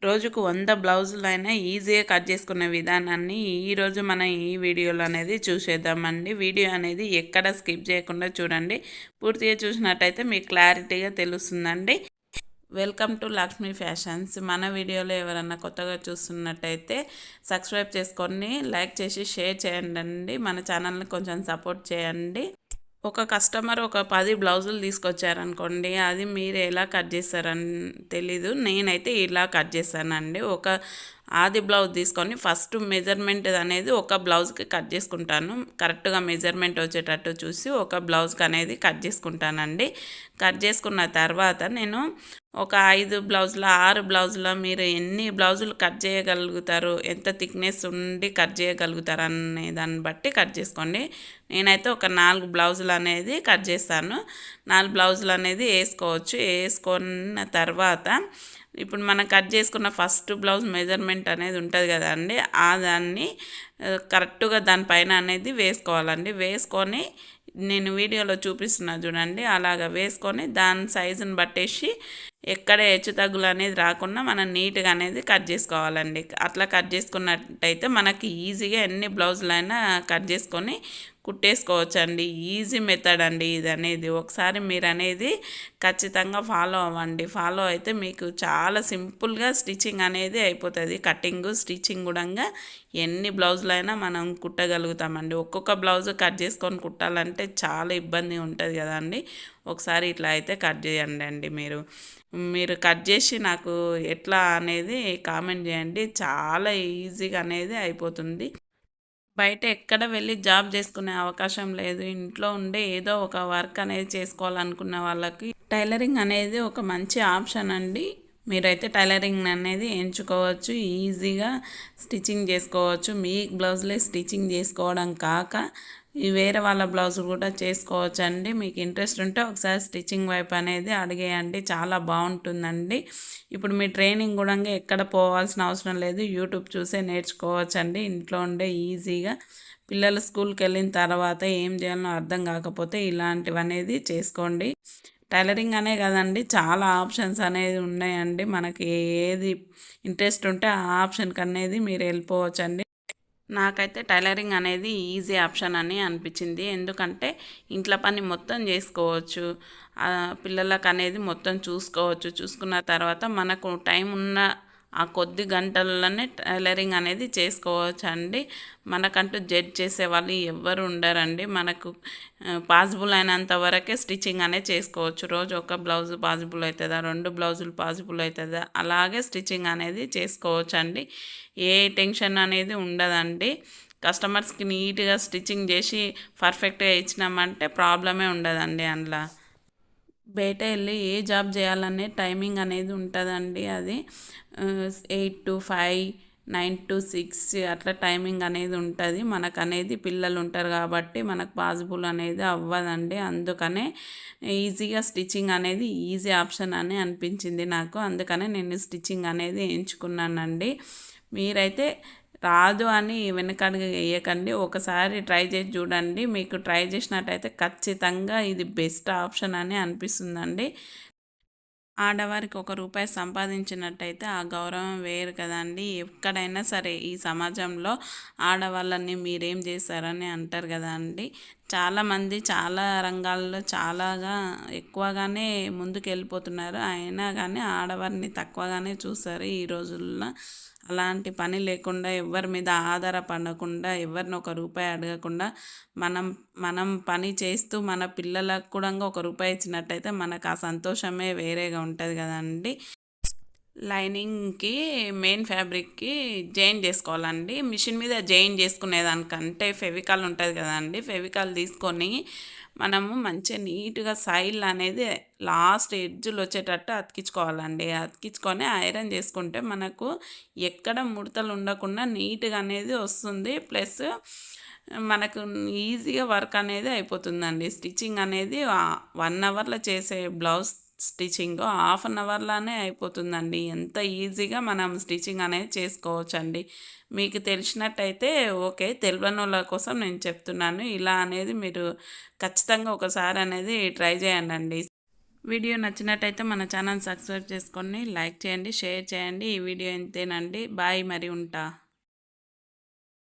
రోజుకు 100 బ్లౌజులైనా ఈజీగా కట్ చేసుకునే విధానాన్ని ఈరోజు మనం ఈ వీడియోలో అనేది చూసేద్దామండి. వీడియో అనేది ఎక్కడ స్కిప్ చేయకుండా చూడండి. పూర్తిగా చూసినట్టయితే మీకు క్లారిటీగా తెలుస్తుందండి. Welcome to Lakshmi fashions. మన వీడియోలో ఎవరన్నా కొత్తగా చూస్తున్నట్టయితే సబ్స్క్రైబ్ చేసుకొని లైక్ చేసి షేర్ చేయండి. మన ఛానల్ని కొంచెం సపోర్ట్ చేయండి. ఒక కస్టమర్ ఒక 10 బ్లౌజులు తీసుకొచ్చారనుకోండి, అది మీరు ఎలా కట్ చేస్తారని తెలీదు. నేనైతే ఇలా కట్ చేస్తానండి. ఒక ఆది బ్లౌజ్ తీసుకొని ఫస్ట్ మెజర్మెంట్ అనేది ఒక బ్లౌజ్కి కట్ చేసుకుంటాను. కరెక్ట్గా మెజర్మెంట్ వచ్చేటట్టు చూసి ఒక బ్లౌజ్కి అనేది కట్ చేసుకుంటానండి. కట్ చేసుకున్న తర్వాత నేను ఒక 5 బ్లౌజుల 6 బ్లౌజుల మీరు ఎన్ని బ్లౌజులు కట్ చేయగలుగుతారు, ఎంత థిక్నెస్ ఉండి కట్ చేయగలుగుతారు అనే దాన్ని బట్టి కట్ చేసుకోండి. నేనైతే ఒక 4 బ్లౌజులు అనేది కట్ చేస్తాను. 4 బ్లౌజులు అనేది వేసుకోవచ్చు. వేసుకున్న తర్వాత ఇప్పుడు మనం కట్ చేసుకున్న ఫస్ట్ బ్లౌజ్ మెజర్మెంట్ అనేది ఉంటుంది కదండి, ఆ దాన్ని కరెక్ట్గా దానిపైన అనేది వేసుకోవాలండి. వేసుకొని నేను వీడియోలో చూపిస్తున్నా చూడండి, అలాగ వేసుకొని దాని సైజుని బట్టేసి ఎక్కడ హెచ్చు తగ్గులు అనేది రాకుండా మనం నీట్గా అనేది కట్ చేసుకోవాలండి. అట్లా కట్ చేసుకున్నట్టయితే మనకి ఈజీగా ఎన్ని బ్లౌజులైనా కట్ చేసుకొని కుట్టేసుకోవచ్చండి. ఈజీ మెథడ్ అండి ఇది అనేది. ఒకసారి మీరు అనేది ఖచ్చితంగా ఫాలో అవ్వండి. ఫాలో అయితే మీకు చాలా సింపుల్గా స్టిచ్చింగ్ అనేది అయిపోతుంది. కటింగ్ స్టిచ్చింగ్ కూడా ఎన్ని బ్లౌజులైనా మనం కుట్టగలుగుతామండి. ఒక్కొక్క బ్లౌజ్ కట్ చేసుకొని కుట్టాలంటే చాలా ఇబ్బంది ఉంటుంది కదండి. ఒకసారి ఇట్లా అయితే కట్ చేయండి అండి. మీరు కట్ చేసి నాకు ఎట్లా అనేది కామెంట్ చేయండి. చాలా ఈజీగా అనేది అయిపోతుంది. బయట ఎక్కడ వెళ్ళి జాబ్ చేసుకునే అవకాశం లేదు. ఇంట్లో ఉండే ఏదో ఒక వర్క్ అనేది చేసుకోవాలనుకున్న వాళ్ళకి టైలరింగ్ అనేది ఒక మంచి ఆప్షన్ అండి. మీరైతే టైలరింగ్ అనేది ఎంచుకోవచ్చు. ఈజీగా స్టిచ్చింగ్ చేసుకోవచ్చు. మీ బ్లౌజులే స్టిచ్చింగ్ చేసుకోవడం కాక వేరే వాళ్ళ బ్లౌజులు కూడా చేసుకోవచ్చు అండి. మీకు ఇంట్రెస్ట్ ఉంటే ఒకసారి స్టిచ్చింగ్ వైపు అనేది అడిగేయండి. చాలా బాగుంటుందండి. ఇప్పుడు మీ ట్రైనింగ్ కూడా ఎక్కడ పోవాల్సిన అవసరం లేదు. యూట్యూబ్ చూసే నేర్చుకోవచ్చండి. ఇంట్లో ఉండే ఈజీగా పిల్లలు స్కూల్కి వెళ్ళిన తర్వాత ఏం చేయాలో అర్థం కాకపోతే ఇలాంటివి అనేది చేసుకోండి. టైలరింగ్ అనే కదండి, చాలా ఆప్షన్స్ అనేది ఉన్నాయండి. మనకి ఏది ఇంట్రెస్ట్ ఉంటే ఆ ఆప్షన్కి అనేది మీరు వెళ్ళిపోవచ్చండి. నాకైతే టైలరింగ్ అనేది ఈజీ ఆప్షన్ అని అనిపించింది. ఎందుకంటే ఇంట్లో పని మొత్తం చేసుకోవచ్చు, పిల్లలకు అనేది మొత్తం చూసుకోవచ్చు. చూసుకున్న తర్వాత మనకు టైం ఉన్న ఆ కొద్ది గంటల్లోనే టైలరింగ్ అనేది చేసుకోవచ్చు అండి. మనకంటూ జడ్జ్ చేసే వాళ్ళు ఎవ్వరు ఉండరండి. మనకు పాసిబుల్ అయినంత వరకే స్టిచ్చింగ్ అనేది చేసుకోవచ్చు. రోజు ఒక బ్లౌజ్ పాసిబుల్ అవుతుందా, 2 బ్లౌజులు పాసిబుల్ అవుతుందా, అలాగే స్టిచ్చింగ్ అనేది చేసుకోవచ్చు అండి. ఏ టెన్షన్ అనేది ఉండదండి. కస్టమర్స్కి నీట్గా స్టిచ్చింగ్ చేసి పర్ఫెక్ట్గా ఇచ్చినామంటే ప్రాబ్లమే ఉండదండి. అందులో బయట వెళ్ళి ఏ జాబ్ చేయాలనే టైమింగ్ అనేది ఉంటుందండి. అది 8 to 5, 9 to 6 అట్లా టైమింగ్ అనేది ఉంటుంది. మనకు అనేది పిల్లలు ఉంటారు కాబట్టి మనకు పాసిబుల్ అనేది అవ్వదండి. అందుకనే ఈజీగా స్టిచ్చింగ్ అనేది ఈజీ ఆప్షన్ అని అనిపించింది నాకు. అందుకనే నేను స్టిచ్చింగ్ అనేది ఎంచుకున్నానండి. మీరైతే రాదు అని వెనకడుగు వేయకండి. ఒకసారి ట్రై చేసి చూడండి. మీకు ట్రై చేసినట్టయితే ఖచ్చితంగా ఇది బెస్ట్ ఆప్షన్ అని అనిపిస్తుందండి. ఆడవారికి ₹1 సంపాదించినట్టయితే ఆ గౌరవం వేరు కదండి. ఎక్కడైనా సరే ఈ సమాజంలో ఆడవాళ్ళని మీరేం చేశారని అంటారు కదా అండి. చాలామంది చాలా రంగాల్లో చాలాగా ఎక్కువగానే ముందుకు వెళ్ళిపోతున్నారు. అయినా కానీ ఆడవారిని తక్కువగానే చూస్తారు ఈ రోజుల్లో. అలాంటి పని లేకుండా ఎవరి మీద ఆధారపడకుండా ఎవరిని ₹1 అడగకుండా మనం మనం పని చేస్తూ మన పిల్లలకు కూడా ₹1 ఇచ్చినట్టయితే మనకు ఆ సంతోషమే వేరేగా ఉంటుంది కదండి. లైనింగ్కి మెయిన్ ఫ్యాబ్రిక్కి జాయిన్ చేసుకోవాలండి. మిషన్ మీద జాయిన్ చేసుకునేదానికంటే ఫెవికాల్ ఉంటుంది కదండి, ఫెవికాల్ తీసుకొని మనము మంచిగా నీట్గా సైడ్ అనేది లాస్ట్ ఎడ్జ్లు వచ్చేటట్టు అతికించుకోవాలండి. అతికించుకొని ఐరన్ చేసుకుంటే మనకు ఎక్కడ ముడతలు ఉండకుండా నీట్గా అనేది వస్తుంది. ప్లస్ మనకు ఈజీగా వర్క్ అనేది అయిపోతుందండి. స్టిచ్చింగ్ అనేది 1 అవర్లో చేసే బ్లౌజ్ స్టిచ్చింగ్ హాఫ్ అన్ అవర్లోనే అయిపోతుందండి. ఎంత ఈజీగా మనం స్టిచ్చింగ్ అనేది చేసుకోవచ్చండి. మీకు తెలిసినట్టయితే ఓకే, తెలియని వాళ్ళ కోసం నేను చెప్తున్నాను. ఇలా అనేది మీరు ఖచ్చితంగా ఒకసారి అనేది ట్రై చేయండి. వీడియో నచ్చినట్టయితే మన ఛానల్ సబ్స్క్రైబ్ చేసుకొని లైక్ చేయండి, షేర్ చేయండి. ఈ వీడియో ఇంతేనండి. బాయ్, మరి ఉంటా.